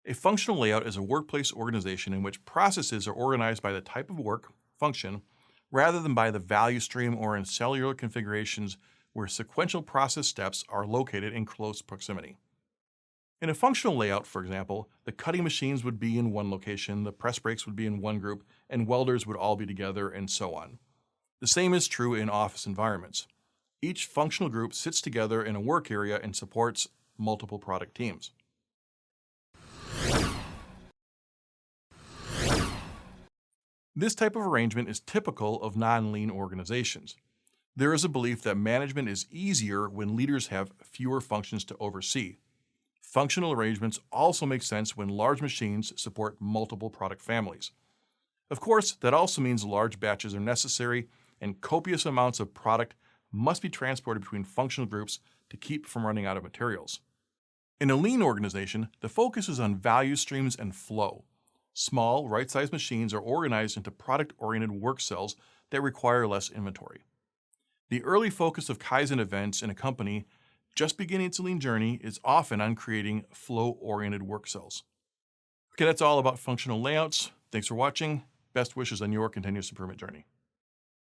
A functional layout is a workplace organization in which processes are organized by the type of work, function, rather than by the value stream or in cellular configurations where sequential process steps are located in close proximity. In a functional layout, for example, the cutting machines would be in one location, the press brakes would be in one group, and welders would all be together, and so on. The same is true in office environments. Each functional group sits together in a work area and supports multiple product teams. This type of arrangement is typical of non-lean organizations. There is a belief that management is easier when leaders have fewer functions to oversee. Functional arrangements also make sense when large machines support multiple product families. Of course, that also means large batches are necessary and copious amounts of product must be transported between functional groups to keep from running out of materials. In a lean organization, the focus is on value streams and flow. Small, right-sized machines are organized into product-oriented work cells that require less inventory. The early focus of Kaizen events in a company just beginning its lean journey is often on creating flow-oriented work cells. Okay, that's all about functional layouts. Thanks for watching. Best wishes on your continuous improvement journey.